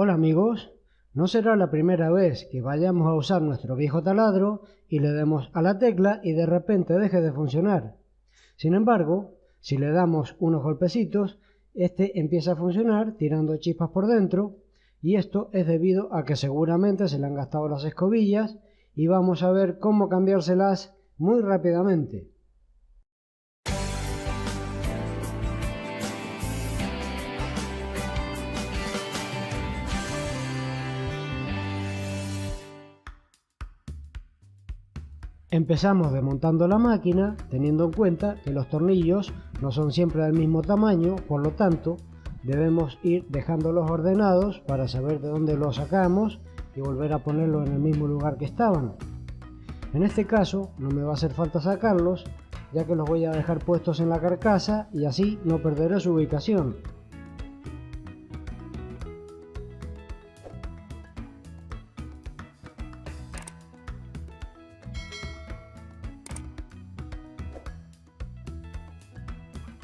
Hola amigos, no será la primera vez que vayamos a usar nuestro viejo taladro y le demos a la tecla y de repente deje de funcionar. Sin embargo, si le damos unos golpecitos, este empieza a funcionar tirando chispas por dentro, y esto es debido a que seguramente se le han gastado las escobillas y vamos a ver cómo cambiárselas muy rápidamente. Empezamos desmontando la máquina, teniendo en cuenta que los tornillos no son siempre del mismo tamaño, por lo tanto debemos ir dejándolos ordenados para saber de dónde los sacamos y volver a ponerlos en el mismo lugar que estaban. En este caso no me va a hacer falta sacarlos, ya que los voy a dejar puestos en la carcasa y así no perderé su ubicación.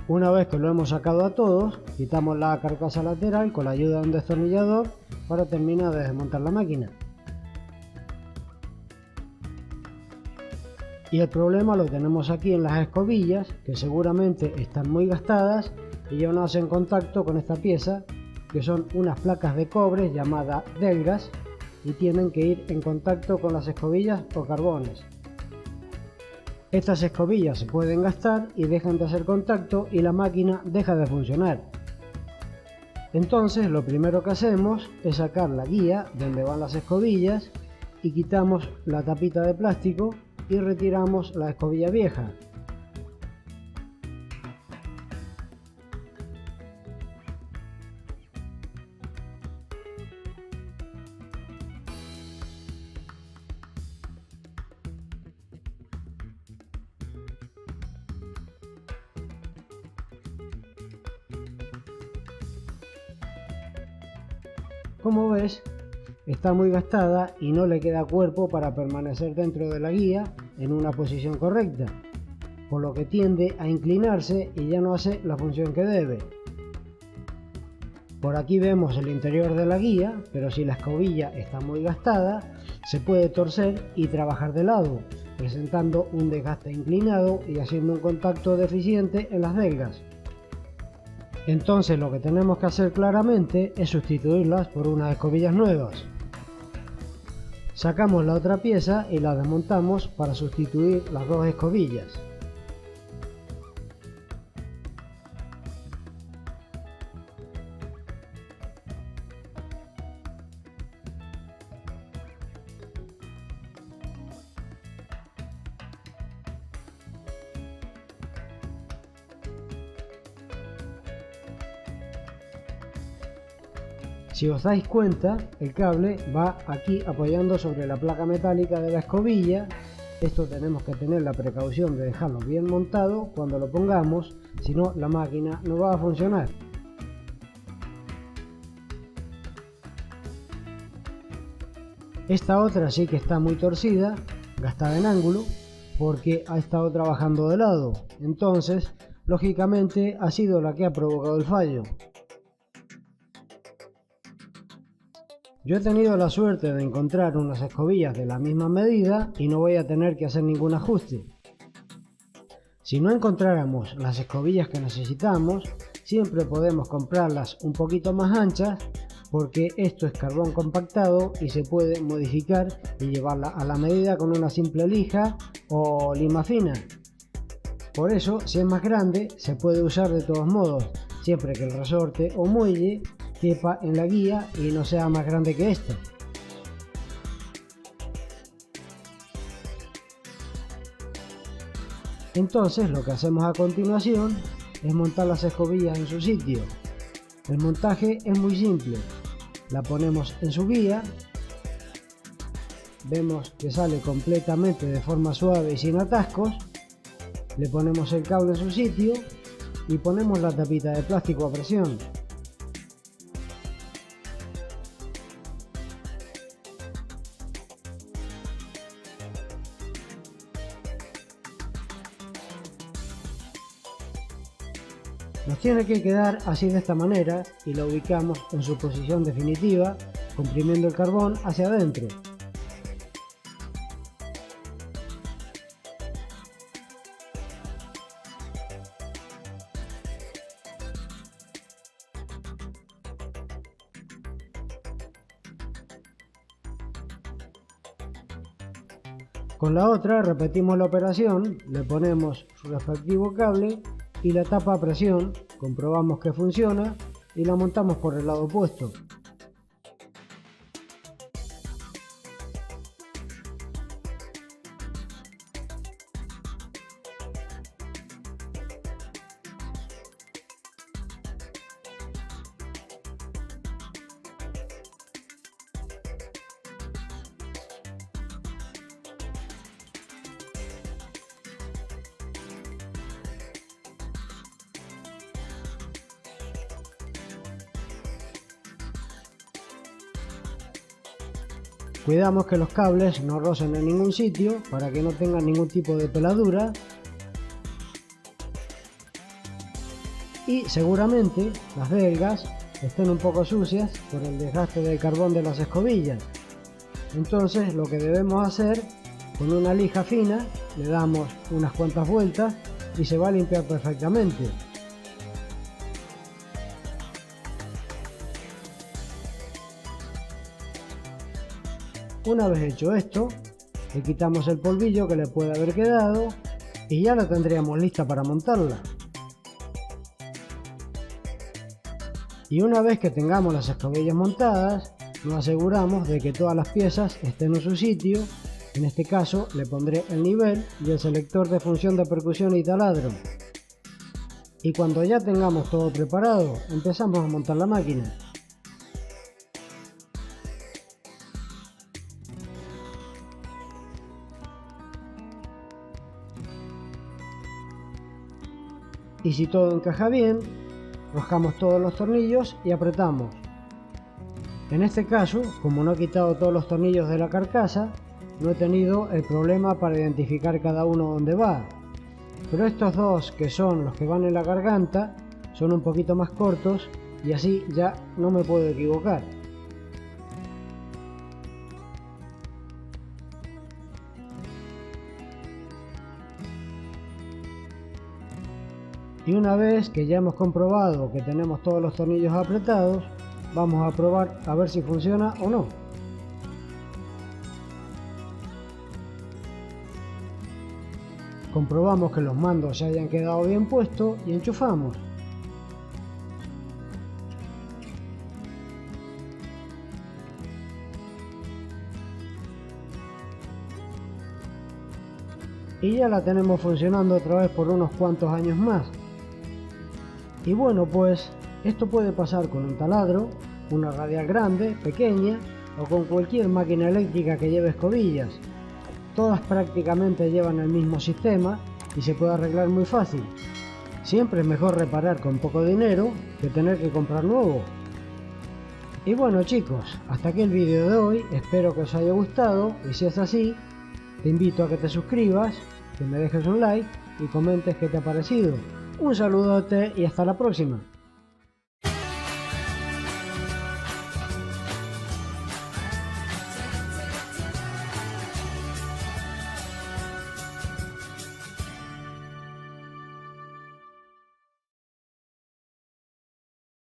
Una vez que lo hemos sacado a todos, quitamos la carcasa lateral con la ayuda de un destornillador para terminar de desmontar la máquina. Y el problema lo tenemos aquí en las escobillas, que seguramente están muy gastadas y ya no hacen contacto con esta pieza, que son unas placas de cobre llamadas delgas, y tienen que ir en contacto con las escobillas o carbones. Estas escobillas se pueden gastar y dejan de hacer contacto y la máquina deja de funcionar. Entonces lo primero que hacemos es sacar la guía donde van las escobillas y quitamos la tapita de plástico y retiramos la escobilla vieja. Como ves, está muy gastada y no le queda cuerpo para permanecer dentro de la guía en una posición correcta, por lo que tiende a inclinarse y ya no hace la función que debe. Por aquí vemos el interior de la guía, pero si la escobilla está muy gastada, se puede torcer y trabajar de lado, presentando un desgaste inclinado y haciendo un contacto deficiente en las delgas. Entonces lo que tenemos que hacer claramente es sustituirlas por unas escobillas nuevas. Sacamos la otra pieza y la desmontamos para sustituir las dos escobillas. Si os dais cuenta, el cable va aquí apoyando sobre la placa metálica de la escobilla. Esto tenemos que tener la precaución de dejarlo bien montado cuando lo pongamos, si no la máquina no va a funcionar. Esta otra sí que está muy torcida, gastada en ángulo, porque ha estado trabajando de lado. Entonces, lógicamente ha sido la que ha provocado el fallo. Yo he tenido la suerte de encontrar unas escobillas de la misma medida y no voy a tener que hacer ningún ajuste. Si no encontráramos las escobillas que necesitamos, siempre podemos comprarlas un poquito más anchas, porque esto es carbón compactado y se puede modificar y llevarla a la medida con una simple lija o lima fina. Por eso, si es más grande, se puede usar de todos modos, siempre que el resorte o muelle quepa en la guía y no sea más grande que esta. Entonces lo que hacemos a continuación es montar las escobillas en su sitio. El montaje es muy simple, la ponemos en su guía, vemos que sale completamente de forma suave y sin atascos, le ponemos el cable en su sitio y ponemos la tapita de plástico a presión. Nos tiene que quedar así de esta manera y lo ubicamos en su posición definitiva, comprimiendo el carbón hacia adentro. Con la otra repetimos la operación, le ponemos su respectivo cable y la tapa a presión, comprobamos que funciona y la montamos por el lado opuesto. Cuidamos que los cables no rocen en ningún sitio para que no tengan ningún tipo de peladura. Y seguramente las belgas estén un poco sucias por el desgaste del carbón de las escobillas. Entonces lo que debemos hacer, con una lija fina le damos unas cuantas vueltas y se va a limpiar perfectamente. Una vez hecho esto, le quitamos el polvillo que le puede haber quedado y ya la tendríamos lista para montarla. Y una vez que tengamos las escobillas montadas, nos aseguramos de que todas las piezas estén en su sitio. En este caso le pondré el nivel y el selector de función de percusión y taladro. Y cuando ya tengamos todo preparado, empezamos a montar la máquina. Y si todo encaja bien, roscamos todos los tornillos y apretamos. En este caso, como no he quitado todos los tornillos de la carcasa, no he tenido el problema para identificar cada uno dónde va. Pero estos dos, que son los que van en la garganta, son un poquito más cortos y así ya no me puedo equivocar. Y una vez que ya hemos comprobado que tenemos todos los tornillos apretados, vamos a probar a ver si funciona o no. Comprobamos que los mandos se hayan quedado bien puestos y enchufamos. Y ya la tenemos funcionando otra vez por unos cuantos años más. Y bueno, pues esto puede pasar con un taladro, una radial grande, pequeña o con cualquier máquina eléctrica que lleve escobillas. Todas prácticamente llevan el mismo sistema y se puede arreglar muy fácil. Siempre es mejor reparar con poco dinero que tener que comprar nuevo. Y bueno chicos, hasta aquí el vídeo de hoy, espero que os haya gustado y si es así, te invito a que te suscribas, que me dejes un like y comentes qué te ha parecido. Un saludote y hasta la próxima.